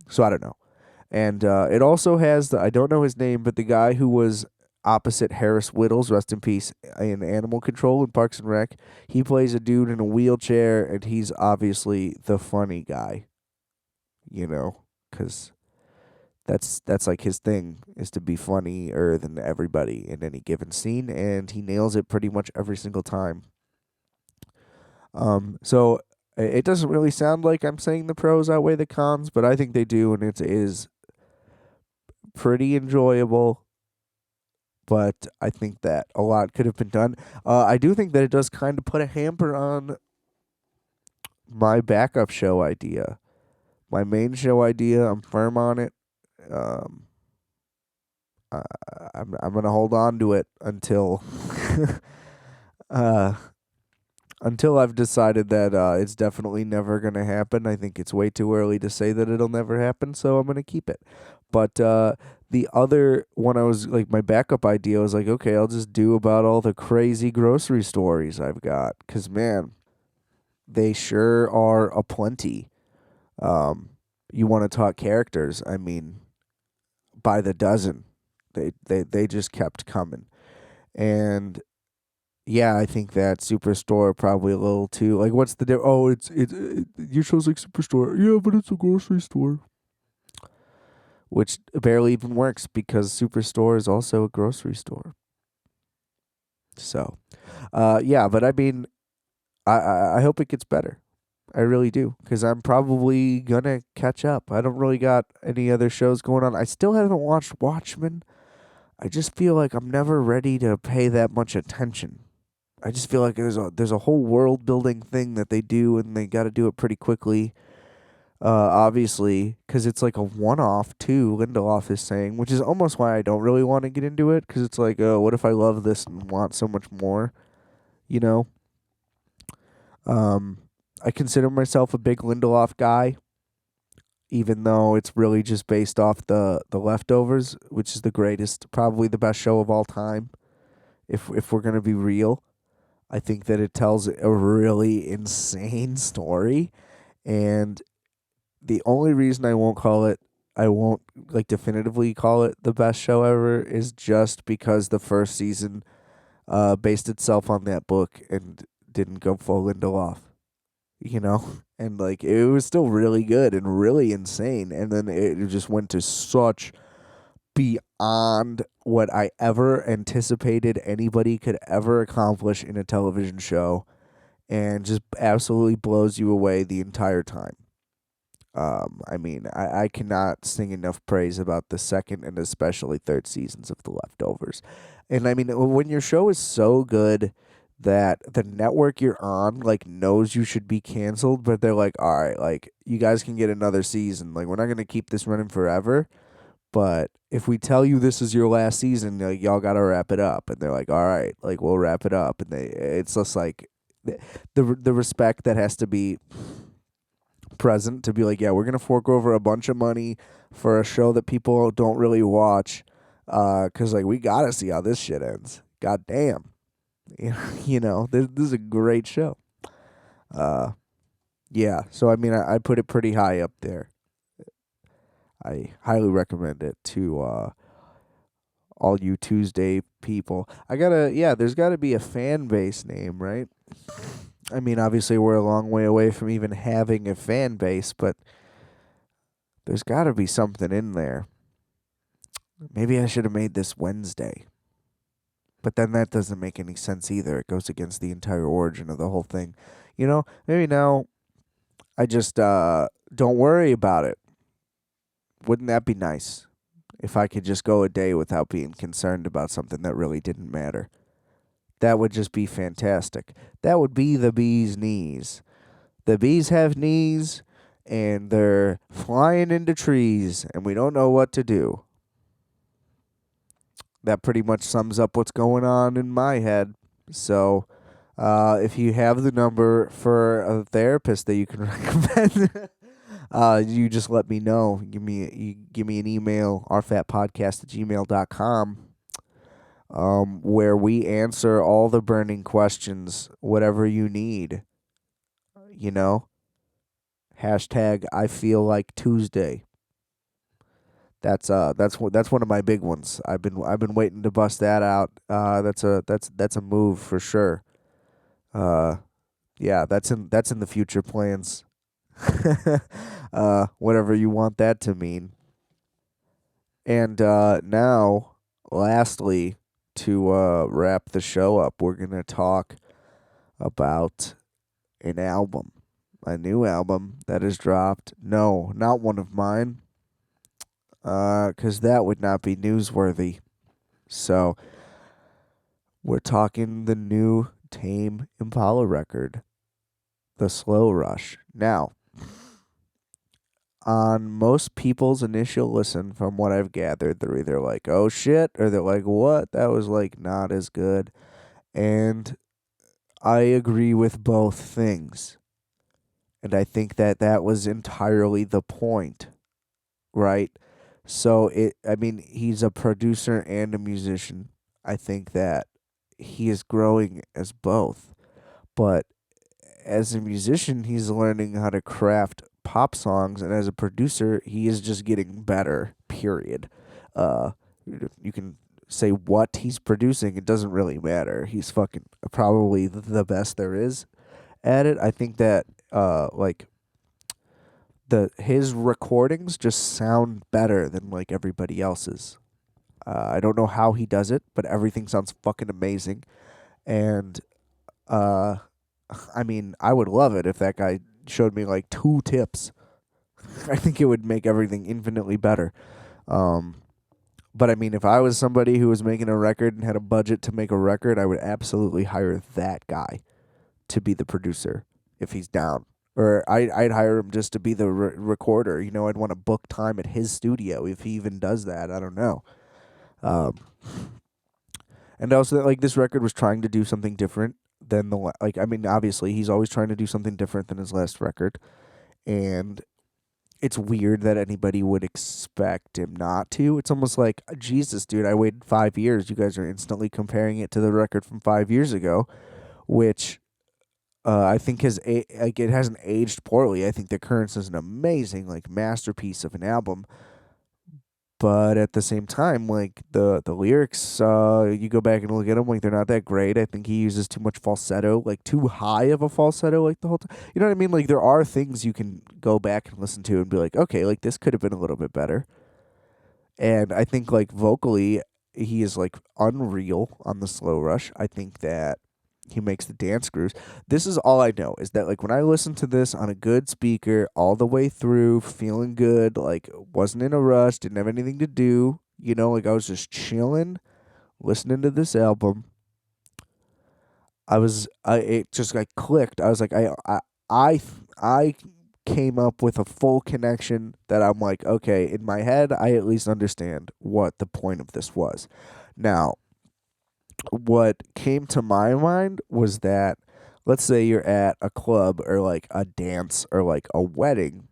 So I don't know. And it also has I don't know his name, but the guy who was opposite Harris Whittles, rest in peace, in Animal Control in Parks and Rec. He plays a dude in a wheelchair, and he's obviously the funny guy, because that's like his thing is to be funnier than everybody in any given scene, and he nails it pretty much every single time. So it doesn't really sound like I'm saying the pros outweigh the cons, but I think they do, and it is pretty enjoyable. But I think that a lot could have been done. I do think that it does kind of put a hamper on my backup show idea. My main show idea, I'm firm on it. Um, I'm gonna hold on to it until uh, until I've decided that it's definitely never gonna happen. I think it's way too early to say that it'll never happen, so I'm gonna keep it. But the other one, I was like, my backup idea was like, okay, I'll just do about all the crazy grocery stories I've got, 'cause man, they sure are aplenty. You want to talk characters? I mean, by the dozen, they just kept coming, and yeah, I think that Superstore probably a little too like. What's the oh, your show's like Superstore, yeah, but it's a grocery store, which barely even works because Superstore is also a grocery store. So, yeah, but I mean, I hope it gets better. I really do, because I'm probably gonna catch up. I don't really got any other shows going on. I still haven't watched Watchmen. I just feel like I'm never ready to pay that much attention. I just feel like there's a whole world building thing that they do, and they got to do it pretty quickly. Obviously, because it's like a one-off too. Lindelof is saying, which is almost why I don't really want to get into it, because it's like, oh, what if I love this and want so much more? You know. I consider myself a big Lindelof guy, even though it's really just based off the Leftovers, which is the greatest, probably the best show of all time. If we're gonna be real, I think that it tells a really insane story, and the only reason I won't like definitively call it the best show ever is just because the first season based itself on that book and didn't go full Lindelof, and like it was still really good and really insane, and then it just went to such beyond what I ever anticipated anybody could ever accomplish in a television show, and just absolutely blows you away the entire time. I mean, I cannot sing enough praise about the second and especially third seasons of The Leftovers. And I mean, when your show is so good that the network you're on like knows you should be canceled, but they're like, all right, like you guys can get another season. Like we're not gonna keep this running forever, but if we tell you this is your last season, like, y'all gotta wrap it up. And they're like, all right, like we'll wrap it up. And it's just like the respect that has to be present to be like, yeah, we're gonna fork over a bunch of money for a show that people don't really watch, cause like we gotta see how this shit ends. God damn, this is a great show. Yeah. So I mean, I put it pretty high up there. I highly recommend it to all you Tuesday people. There's gotta be a fan base name, right? I mean, obviously, we're a long way away from even having a fan base, but there's got to be something in there. Maybe I should have made this Wednesday. But then that doesn't make any sense either. It goes against the entire origin of the whole thing. Maybe now I just don't worry about it. Wouldn't that be nice? If I could just go a day without being concerned about something that really didn't matter. That would just be fantastic. That would be the bee's knees. The bees have knees, and they're flying into trees, and we don't know what to do. That pretty much sums up what's going on in my head. So, if you have the number for a therapist that you can recommend, You just let me know. You give me an email, rfatpodcast@gmail.com, where we answer all the burning questions, whatever you need. You know, hashtag I feel like Tuesday. That's one of my big ones. I've been waiting to bust that out. That's a move for sure. Uh, yeah, that's in the future plans. Whatever you want that to mean. And now, lastly, to wrap the show up, we're gonna talk about an album, a new album that has dropped. No, not one of mine, 'cause that would not be newsworthy. So we're talking the new Tame Impala record, The Slow Rush. Now, on most people's initial listen, from what I've gathered, they're either like, oh shit, or they're like, what? That was like not as good. And I agree with both things. And I think that was entirely the point, right? So I mean, he's a producer and a musician. I think that he is growing as both. But as a musician, he's learning how to craft pop songs, and as a producer, he is just getting better. Period. Uh, you can say what he's producing; it doesn't really matter. He's fucking probably the best there is at it. I think that like his recordings just sound better than like everybody else's. I don't know how he does it, but everything sounds fucking amazing, and uh I mean, I would love it if that guy showed me like 2 tips. I think it would make everything infinitely better. Um, but I mean, if I was somebody who was making a record and had a budget to make a record, I would absolutely hire that guy to be the producer if he's down. Or I'd hire him just to be the recorder. You know, I'd want to book time at his studio if he even does that. I don't know. Um, and also, like, this record was trying to do something different than like. I mean, obviously, he's always trying to do something different than his last record, and it's weird that anybody would expect him not to. It's almost like, Jesus, dude, I waited 5 years. You guys are instantly comparing it to the record from 5 years ago, which I think like it hasn't aged poorly. I think The Currents is an amazing like masterpiece of an album. But at the same time, like the lyrics, you go back and look at them, like they're not that great. I think he uses too much falsetto, like too high of a falsetto, like the whole time. You know what I mean? Like there are things you can go back and listen to and be like, okay, like this could have been a little bit better. And I think like vocally, he is like unreal on the Slow Rush. I think that he makes the dance grooves. This is all I know is that like when I listened to this on a good speaker all the way through, feeling good, like wasn't in a rush, didn't have anything to do, you know, like I was just chilling, listening to this album. It just like clicked. I was like, I came up with a full connection that I'm like, okay, in my head, I at least understand what the point of this was. Now, what came to my mind was that, let's say you're at a club or like a dance or like a wedding.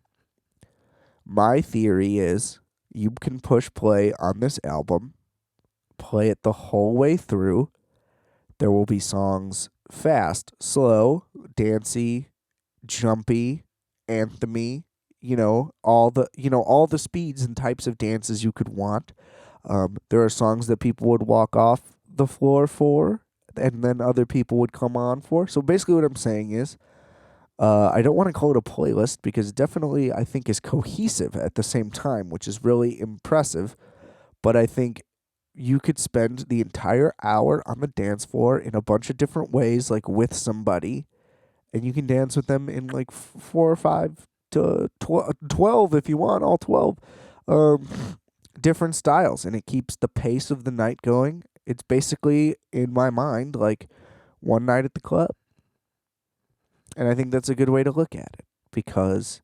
My theory is you can push play on this album, play it the whole way through. There will be songs fast, slow, dancey, jumpy, anthemy, all the speeds and types of dances you could want. There are songs that people would walk off the floor for, and then other people would come on for. So basically, what I'm saying is, I don't want to call it a playlist because definitely I think is cohesive at the same time, which is really impressive. But I think you could spend the entire hour on the dance floor in a bunch of different ways, like with somebody, and you can dance with them in like 4 or 5 to 12 if you want, all 12 different styles, and it keeps the pace of the night going. It's basically, in my mind, like one night at the club. And I think that's a good way to look at it because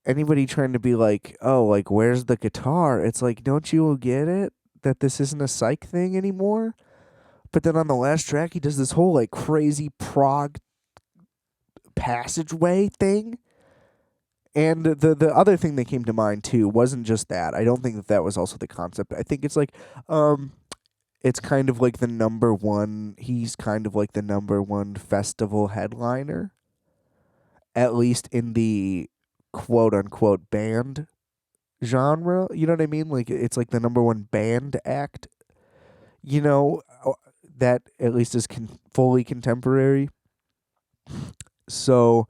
anybody trying to be like, oh, like, where's the guitar? It's like, don't you get it? That this isn't a psych thing anymore? But then on the last track, he does this whole like crazy prog passageway thing. And the other thing that came to mind too wasn't just that. I don't think that that was also the concept. I think it's like, it's kind of like the number one. He's kind of like the number one festival headliner, at least in the quote unquote band genre. You know what I mean? Like it's like the number one band act. You know, that at least is fully contemporary. So,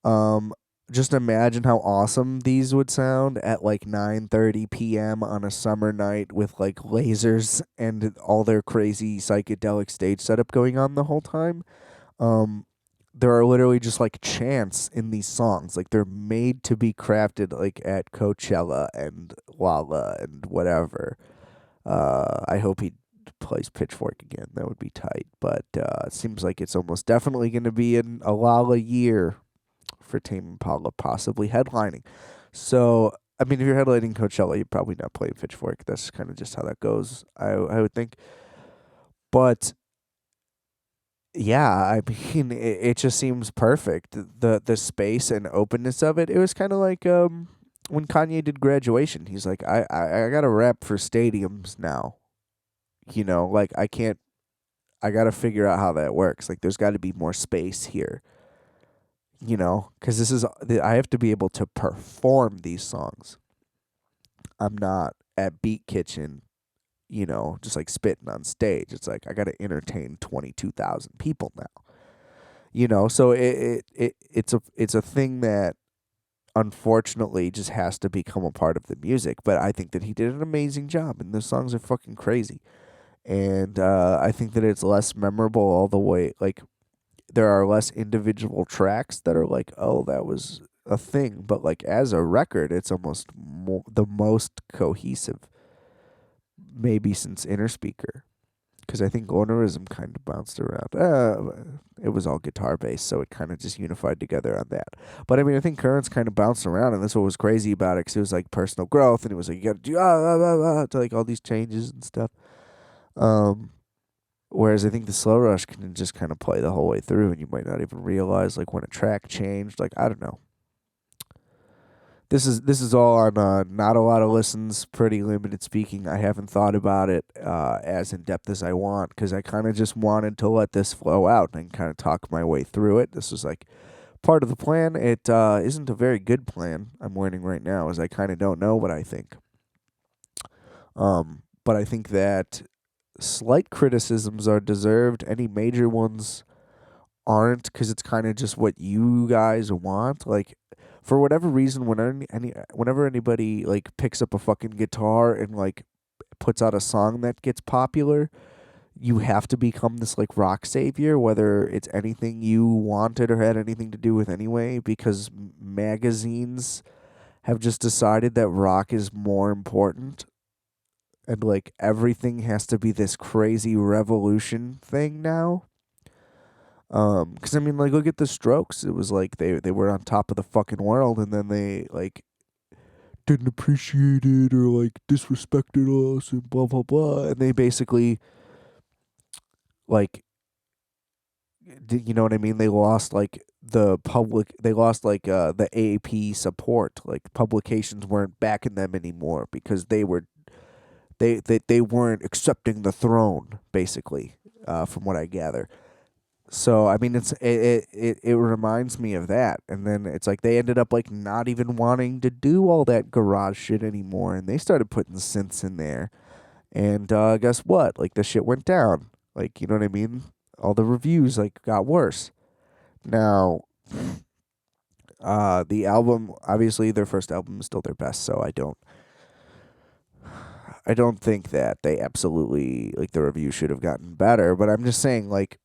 um, just imagine how awesome these would sound at like 9:30 p.m. on a summer night with like lasers and all their crazy psychedelic stage setup going on the whole time. Um, there are literally just like chants in these songs. Like they're made to be crafted like at Coachella and Lala and whatever. I hope he plays Pitchfork again. That would be tight. But it seems like it's almost definitely going to be a Lala year for Tame Impala, possibly headlining. So, I mean, if you're headlining Coachella, you're probably not playing Pitchfork. That's kind of just how that goes, I would think. But yeah, I mean, it just seems perfect. The space and openness of it. It was kind of like when Kanye did Graduation. He's like, I got to rap for stadiums now. You know, like I can't. I got to figure out how that works. Like, there's got to be more space here. You know, because this is I have to be able to perform these songs. I'm not at Beat Kitchen, you know, just like spitting on stage. It's like I got to entertain 22,000 people now. You know, so it's a thing that unfortunately just has to become a part of the music. But I think that he did an amazing job, and the songs are fucking crazy. And I think that it's less memorable all the way. Like there are less individual tracks that are like, oh, that was a thing. But like as a record, it's almost the most cohesive, maybe since Inner Speaker. Because I think Ornerism kind of bounced around. It was all guitar based, so it kind of just unified together on that. But I mean, I think Currents kind of bounced around, and that's what was crazy about it. Because it was like personal growth, and it was like you got to do to like all these changes and stuff. Whereas I think the Slow Rush can just kind of play the whole way through, and you might not even realize like when a track changed. Like I don't know. This is all on not a lot of listens, pretty limited speaking. I haven't thought about it as in depth as I want because I kind of just wanted to let this flow out and kind of talk my way through it. This was like part of the plan. It isn't a very good plan. I'm learning right now, as I kind of don't know what I think. But I think that slight criticisms are deserved. Any major ones aren't, because it's kind of just what you guys want. Like for whatever reason, whenever anybody like picks up a fucking guitar and like puts out a song that gets popular, you have to become this like rock savior, whether it's anything you wanted or had anything to do with anyway, because magazines have just decided that rock is more important. And like everything has to be this crazy revolution thing now. Because I mean, like, look at the Strokes. It was like they were on top of the fucking world, and then they like didn't appreciate it or like disrespected us and blah blah blah. And they basically like, you know what I mean? They lost like the public. They lost like the AP support. Like publications weren't backing them anymore because they weren't accepting the throne, basically, from what I gather. So I mean, it reminds me of that, and then it's like they ended up like not even wanting to do all that garage shit anymore, and they started putting synths in there, and guess what? Like the shit went down. Like you know what I mean? All the reviews like got worse. Now, the album, obviously their first album is still their best, so I don't think that they absolutely like the review should have gotten better, but I'm just saying like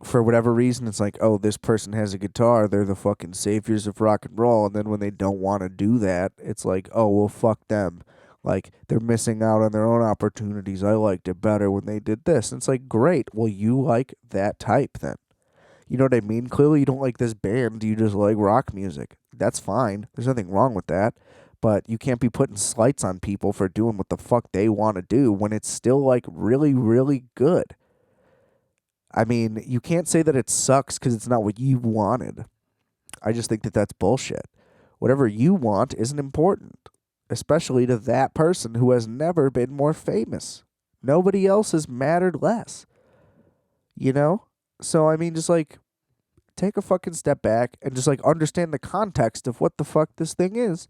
for whatever reason, it's like, oh, this person has a guitar, they're the fucking saviors of rock and roll, and then when they don't want to do that, it's like, oh, well, fuck them. Like, they're missing out on their own opportunities. I liked it better when they did this. And it's like, great, well, you like that type then. You know what I mean? Clearly you don't like this band, you just like rock music. That's fine. There's nothing wrong with that. But you can't be putting slights on people for doing what the fuck they want to do when it's still, like, really, really good. I mean, you can't say that it sucks because it's not what you wanted. I just think that that's bullshit. Whatever you want isn't important, especially to that person who has never been more famous. Nobody else has mattered less. You know? So, I mean, just like, take a fucking step back and just like understand the context of what the fuck this thing is.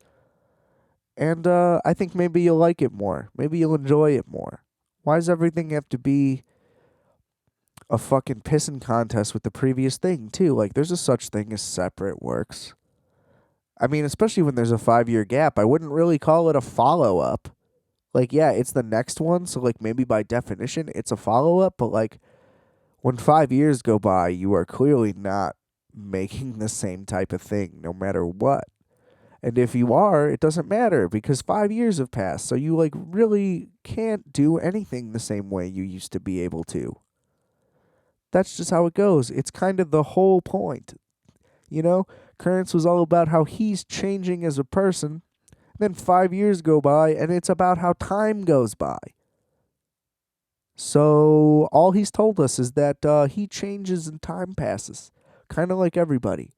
And I think maybe you'll like it more. Maybe you'll enjoy it more. Why does everything have to be a fucking pissing contest with the previous thing, too? Like, there's a such thing as separate works. I mean, especially when there's a 5-year gap, I wouldn't really call it a follow-up. Like, yeah, it's the next one, so, like, maybe by definition, it's a follow-up, but, like, when 5 years go by, you are clearly not making the same type of thing, no matter what. And if you are, it doesn't matter, because 5 years have passed, so you, like, really can't do anything the same way you used to be able to. That's just how it goes. It's kind of the whole point. You know, Currents was all about how he's changing as a person. Then 5 years go by, and it's about how time goes by. So all he's told us is that he changes and time passes, kind of like everybody.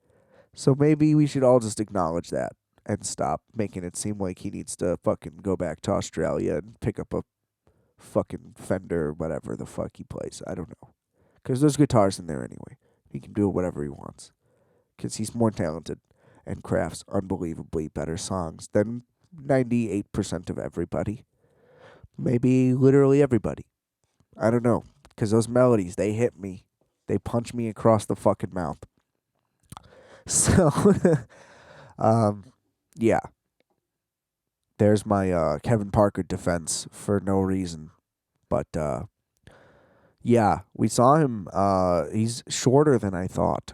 So maybe we should all just acknowledge that and stop making it seem like he needs to fucking go back to Australia and pick up a fucking Fender or whatever the fuck he plays. I don't know. Because there's guitars in there anyway. He can do whatever he wants. Because he's more talented and crafts unbelievably better songs than 98% of everybody. Maybe literally everybody. I don't know. Because those melodies, they hit me. They punch me across the fucking mouth. So, yeah. There's my Kevin Parker defense for no reason. But, yeah, we saw him. He's shorter than I thought.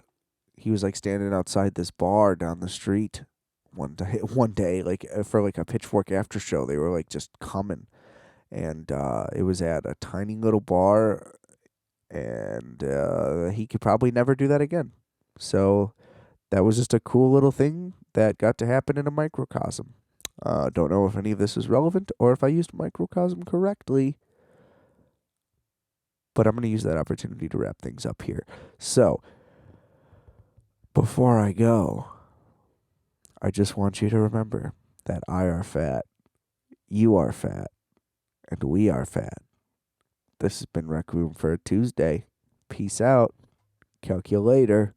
He was like standing outside this bar down the street one day, like for like a Pitchfork after show. They were like just coming, and it was at a tiny little bar, and he could probably never do that again. So that was just a cool little thing that got to happen in a microcosm. Don't know if any of this is relevant or if I used microcosm correctly, but I'm going to use that opportunity to wrap things up here. So, before I go, I just want you to remember that I are fat, you are fat, and we are fat. This has been Requiem for a Tuesday. Peace out. Calculator.